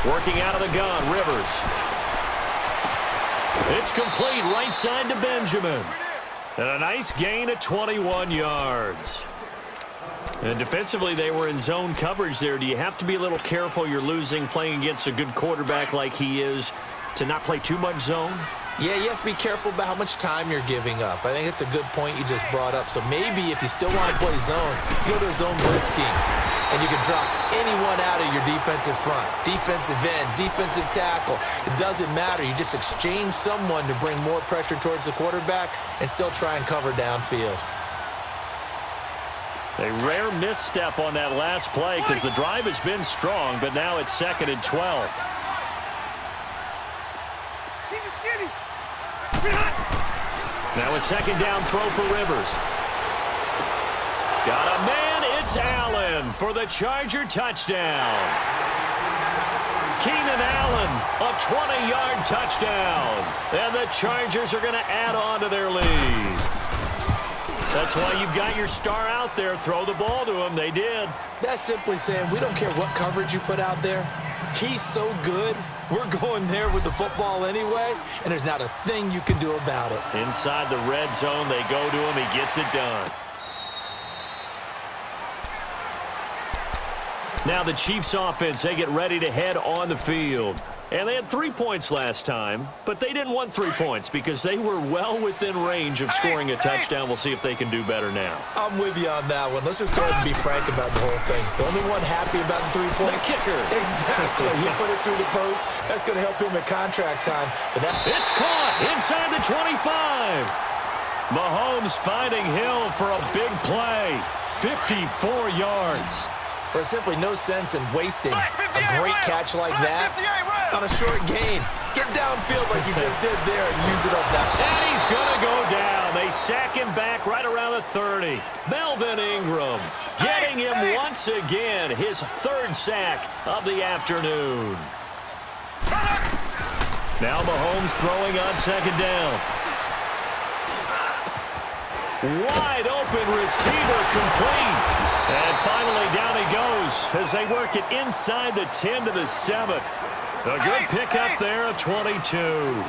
Working out of the gun, Rivers. It's complete right side to Benjamin. And a nice gain of 21 yards. And defensively, they were in zone coverage there. Do you have to be a little careful? You're losing playing against a good quarterback like he is to not play too much zone? Yeah, you have to be careful about how much time you're giving up. I think it's a good point you just brought up. So maybe if you still want to play zone, you go to a zone blitz scheme. And you can drop anyone out of your defensive front. Defensive end, defensive tackle. It doesn't matter. You just exchange someone to bring more pressure towards the quarterback and still try and cover downfield. A rare misstep on that last play because the drive has been strong, but now it's 2nd and 12. Now a 2nd down throw for Rivers. Got a man, it's Allen for the Charger touchdown. Keenan Allen, a 20-yard touchdown. And the Chargers are going to add on to their lead. That's why you've got your star out there. Throw the ball to him. They did. That's simply saying we don't care what coverage you put out there. He's so good. We're going there with the football anyway, and there's not a thing you can do about it. Inside the red zone, they go to him. He gets it done. Now the Chiefs offense, they get ready to head on the field. And they had 3 points last time, but they didn't want 3 points because they were well within range of scoring a touchdown. We'll see if they can do better now. I'm with you on that one. Let's just go ahead and be frank about the whole thing. The only one happy about the 3-point. The kicker. Exactly. He put it through the post. That's going to help him at contract time. But it's caught inside the 25. Mahomes finding Hill for a big play. 54 yards. There's simply no sense in wasting a great catch like that on a short gain. Get downfield like you just did there and use it up that way. And he's going to go down. They sack him back right around the 30. Melvin Ingram getting him once again. His 3rd sack of the afternoon. Now Mahomes throwing on 2nd down. Wide open receiver complete. And finally down he goes as they work it inside the 10 to the 7. A good pickup there of 22.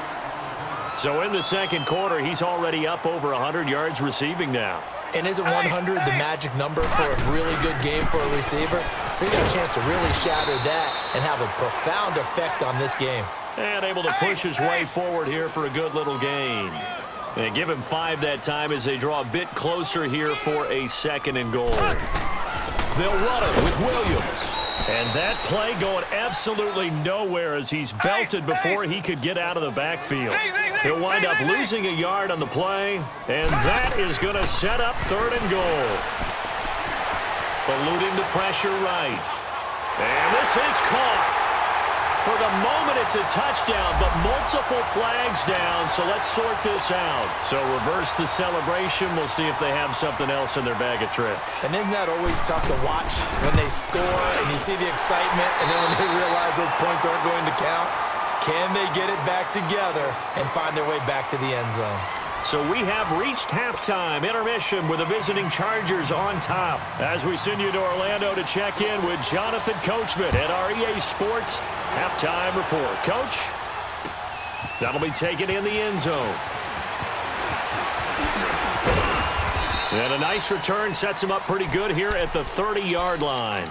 So in the 2nd quarter, he's already up over 100 yards receiving now. And isn't 100 the magic number for a really good game for a receiver? So he got a chance to really shatter that and have a profound effect on this game. And able to push his way forward here for a good little gain. They give him 5 that time as they draw a bit closer here for a 2nd and goal. They'll run it with Williams. And that play going absolutely nowhere as he's belted before he could get out of the backfield. He'll wind up losing a yard on the play, and that is going to set up 3rd and goal. Eluding the pressure right. And this is caught. For the moment, it's a touchdown, but multiple flags down, so let's sort this out. So reverse the celebration. We'll see if they have something else in their bag of tricks. And isn't that always tough to watch when they score and you see the excitement, and then when they realize those points aren't going to count? Can they get it back together and find their way back to the end zone? So we have reached halftime intermission with the visiting Chargers on top. As we send you to Orlando to check in with Jonathan Coachman at our EA Sports Halftime Report. Coach, that'll be taken in the end zone. And a nice return sets him up pretty good here at the 30-yard line.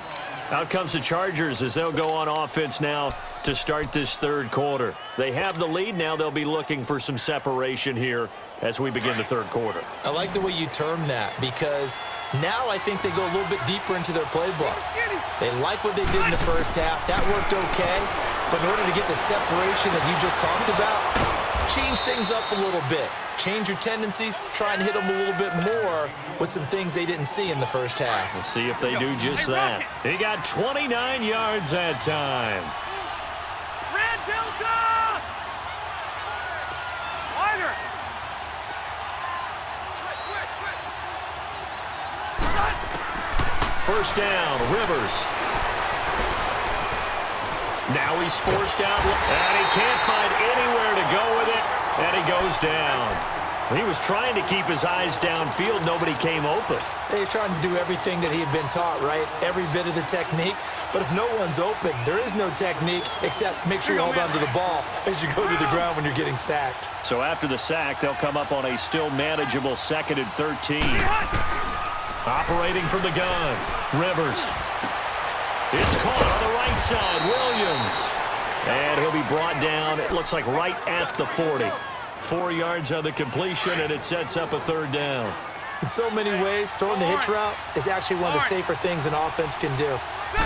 Out comes the Chargers as they'll go on offense now to start this 3rd quarter. They have the lead. Now they'll be looking for some separation here as we begin the 3rd quarter. I like the way you term that because now I think they go a little bit deeper into their playbook. They like what they did in the first half. That worked okay. But in order to get the separation that you just talked about, change things up a little bit. Change your tendencies, try and hit them a little bit more with some things they didn't see in the first half. We'll see if they do just that. He got 29 yards that time. Red Delta! Wider! First down, Rivers. Now he's forced out, and he can't find anywhere to go with it, and he goes down. He was trying to keep his eyes downfield. Nobody came open. He's trying to do everything that he had been taught, right? Every bit of the technique. But if no one's open, there is no technique except make sure you hold on to the ball as you go to the ground when you're getting sacked. So after the sack, they'll come up on a still manageable 2nd and 13. Operating from the gun, Rivers. It's caught on the right side, Williams. And he'll be brought down, it looks like right at the 40. 4 yards on the completion, and it sets up a 3rd down. In so many ways, throwing the hitch route is actually one of the safer things an offense can do.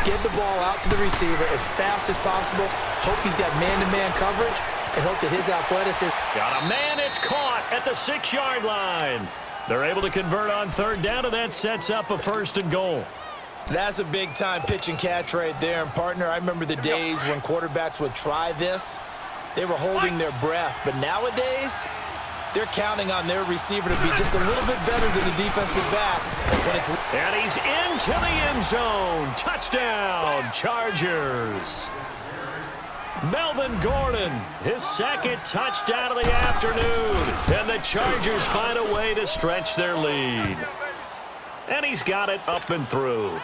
Get the ball out to the receiver as fast as possible, hope he's got man-to-man coverage, and hope that his athleticism... Got a man, it's caught at the 6-yard line. They're able to convert on 3rd down, and that sets up a 1st and goal. That's a big-time pitch and catch right there. And, partner, I remember the days when quarterbacks would try this. They were holding their breath. But nowadays, they're counting on their receiver to be just a little bit better than the defensive back. And he's into the end zone. Touchdown, Chargers. Melvin Gordon, his 2nd touchdown of the afternoon. And the Chargers find a way to stretch their lead. And he's got it up and through.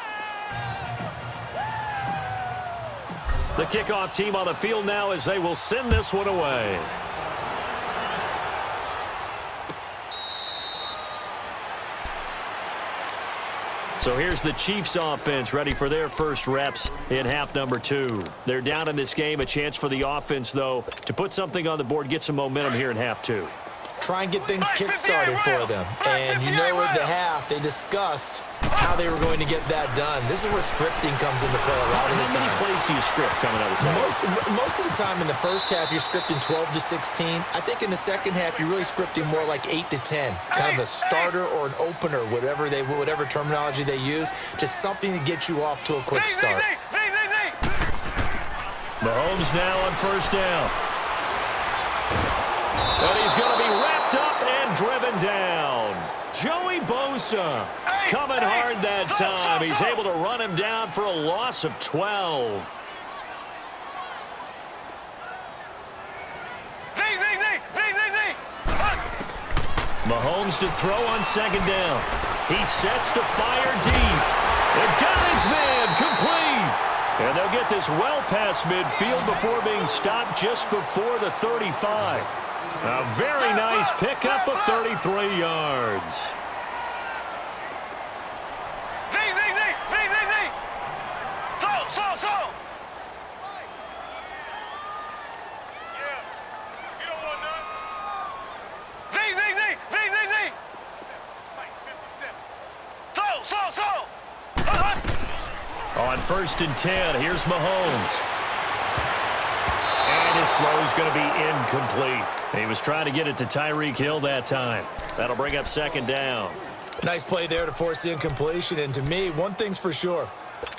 The kickoff team on the field now as they will send this one away. So here's the Chiefs offense ready for their first reps in half number 2. They're down in this game. A chance for the offense, though, to put something on the board, get some momentum here in half 2. Try and get things kick-started for them. And you know at the half, they discussed how they were going to get that done. This is where scripting comes into play a lot of the time. How many plays do you script coming out of the second? Most of the time in the first half, you're scripting 12 to 16. I think in the second half, you're really scripting more like 8 to 10. Kind of a starter or an opener, whatever terminology they use. Just something to get you off to a quick start. Mahomes now on 1st down. And he's going to be wrapped up and driven down. Joey Bosa coming hard that time. He's able to run him down for a loss of 12. Mahomes to throw on 2nd down. He sets to fire deep. And got his man complete. And they'll get this well past midfield before being stopped just before the 35. A very nice pickup of 33 yards. On 1st and 10, here's Mahomes. And his throw's going to be incomplete. He was trying to get it to Tyreek Hill that time. That'll bring up 2nd down. Nice play there to force the incompletion. And to me, one thing's for sure.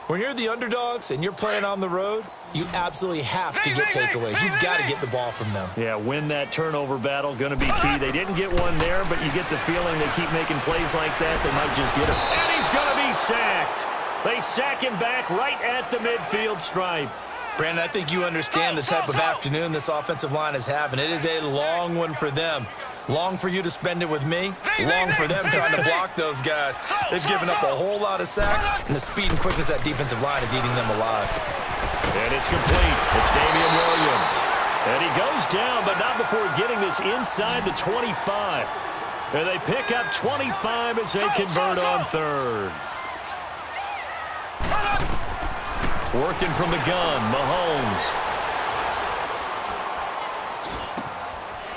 When you're the underdogs and you're playing on the road, you absolutely have to get takeaways. You've got to get the ball from them. Yeah, win that turnover battle, going to be key. They didn't get one there, but you get the feeling they keep making plays like that, they might just get him. And he's going to be sacked. They sack him back right at the midfield stripe. Brandon, I think you understand the type of afternoon this offensive line is having. It is a long one for them. Long for you to spend it with me. Long for them trying to block those guys. They've given up a whole lot of sacks, and the speed and quickness of that defensive line is eating them alive. And it's complete. It's Damian Williams. And he goes down, but not before getting this inside the 25. And they pick up 25 as they convert on 3rd. Working from the gun, Mahomes.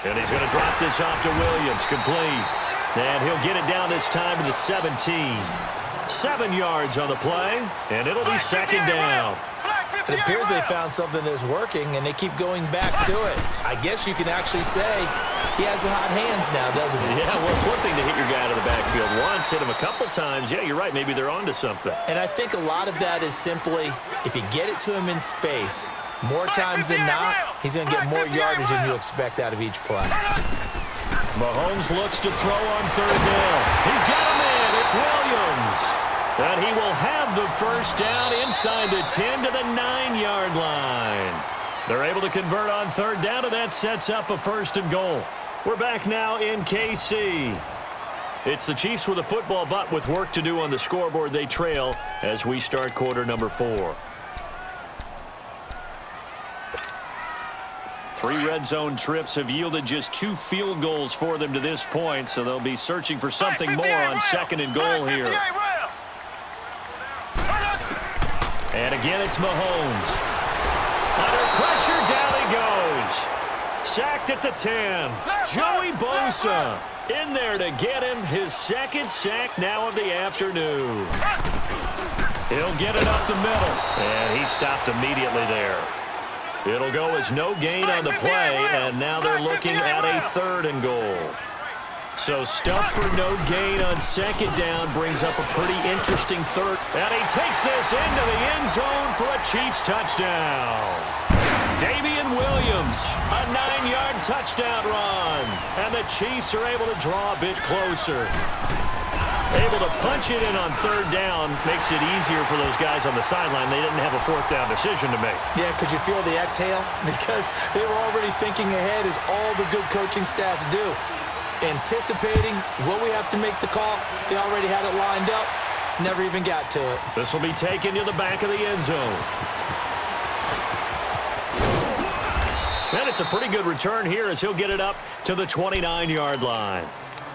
And he's going to drop this off to Williams, complete. And he'll get it down this time to the 17. 7 yards on the play, and it'll be 2nd down. It appears they found something that's working, and they keep going back to it. I guess you can actually say he has the hot hands now, doesn't he? Yeah, well, it's one thing to hit your guy out of the backfield once, hit him a couple times. Yeah, you're right. Maybe they're onto something. And I think a lot of that is simply if you get it to him in space, more times than not, he's going to get more yardage than you expect out of each play. Mahomes looks to throw on 3rd down. He's got him in. It's Williams. And he will have the 1st down inside the 10 to the 9-yard line. They're able to convert on 3rd down, and that sets up a 1st and goal. We're back now in KC. It's the Chiefs with a football, but with work to do on the scoreboard. They trail as we start quarter number 4. 3 red zone trips have yielded just 2 field goals for them to this point, so they'll be searching for something more on 2nd and goal here. And again, it's Mahomes. Under pressure, down he goes. Sacked at the 10. Joey Bosa in there to get him his 2nd sack now of the afternoon. He'll get it up the middle, and he stopped immediately there. It'll go as no gain on the play, and now they're looking at a 3rd and goal. So stuff for no gain on 2nd down brings up a pretty interesting 3rd. And he takes this into the end zone for a Chiefs touchdown. Damian Williams, a 9-yard touchdown run. And the Chiefs are able to draw a bit closer. Able to punch it in on 3rd down makes it easier for those guys on the sideline. They didn't have a 4th down decision to make. Yeah, could you feel the exhale? Because they were already thinking ahead, as all the good coaching staffs do. Anticipating what we have to make the call. They already had it lined up. Never even got to it. This will be taken to the back of the end zone. And it's a pretty good return here as he'll get it up to the 29-yard line.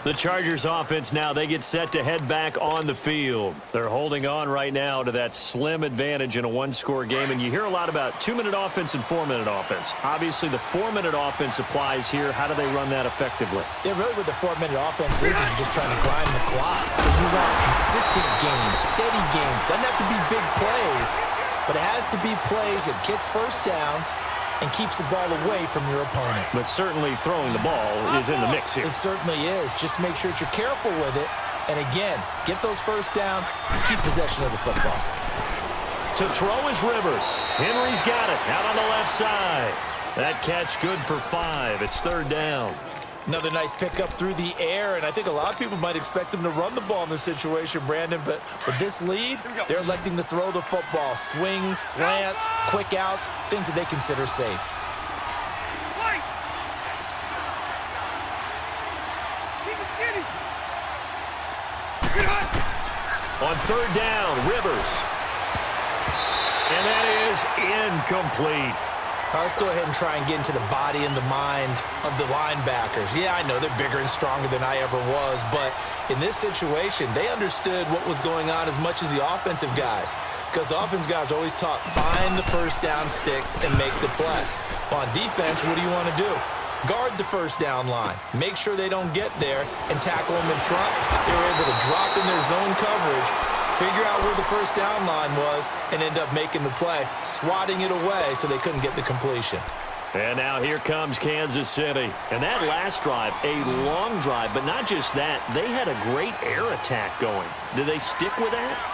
The Chargers offense now, they get set to head back on the field. They're holding on right now to that slim advantage in a 1-score game, and you hear a lot about 2-minute offense and 4-minute offense. Obviously, the 4-minute offense applies here. How do they run that effectively? Yeah, really what the 4-minute offense is you're just trying to grind the clock. So you want consistent gains, steady gains. Doesn't have to be big plays, but it has to be plays that gets first downs and keeps the ball away from your opponent. But certainly throwing the ball is in the mix here. It certainly is. Just make sure that you're careful with it. And again, get those first downs, keep possession of the football. To throw is Rivers. Henry's got it out on the left side. That catch good for 5. It's 3rd down. Another nice pickup through the air, and I think a lot of people might expect them to run the ball in this situation, Brandon, but with this lead, they're electing to throw the football. Swings, slants, quick outs, things that they consider safe. On 3rd down, Rivers. And that is incomplete. Let's go ahead and try and get into the body and the mind of the linebackers. Yeah, I know they're bigger and stronger than I ever was, but in this situation, they understood what was going on as much as the offensive guys, because the offensive guys always taught, find the first down sticks and make the play. On defense, what do you want to do? Guard the first down line. Make sure they don't get there and tackle them in front. They were able to drop in their zone coverage, figure out where the first down line was, and end up making the play, swatting it away so they couldn't get the completion. And now here comes Kansas City. And that last drive, a long drive, but not just that. They had a great air attack going. Do they stick with that?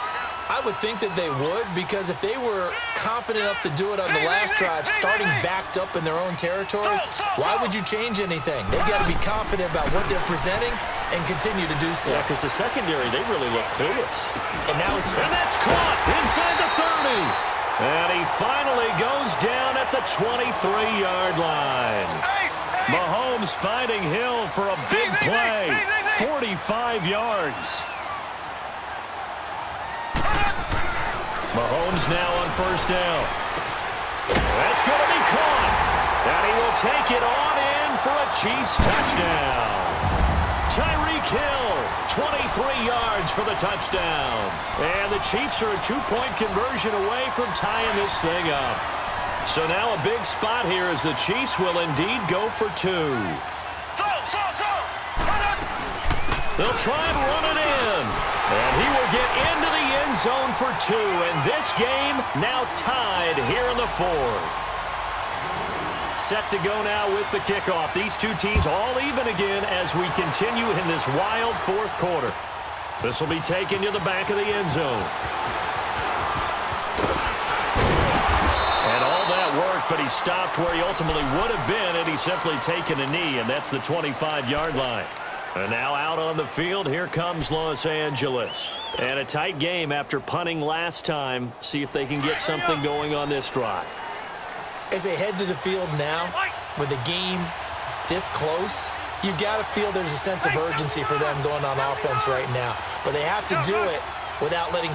I would think that they would, because if they were confident enough to do it on the last drive, starting backed up in their own territory, why would you change anything? They've got to be confident about what they're presenting and continue to do so. Yeah, because the secondary, they really look clueless. And that's caught inside the 30. And he finally goes down at the 23-yard line. Mahomes finding Hill for a big play. 45 yards. Mahomes now on 1st down. That's going to be caught. And he will take it on in for a Chiefs touchdown. Tyreek Hill, 23 yards for the touchdown. And the Chiefs are a 2-point conversion away from tying this thing up. So now a big spot here as the Chiefs will indeed go for 2. They'll try and run it in. And he will get into the end zone for 2. And this game now tied here in the 4th. Set to go now with the kickoff. These two teams all even again as we continue in this wild 4th quarter. This will be taken to the back of the end zone. And all that work, but he stopped where he ultimately would have been had he simply taken a knee, and that's the 25-yard line. And now out on the field, here comes Los Angeles. And a tight game after punting last time. See if they can get something going on this drive. As they head to the field now, with the game this close, You've got to feel there's a sense of urgency for them going on offense right now. But they have to do it without letting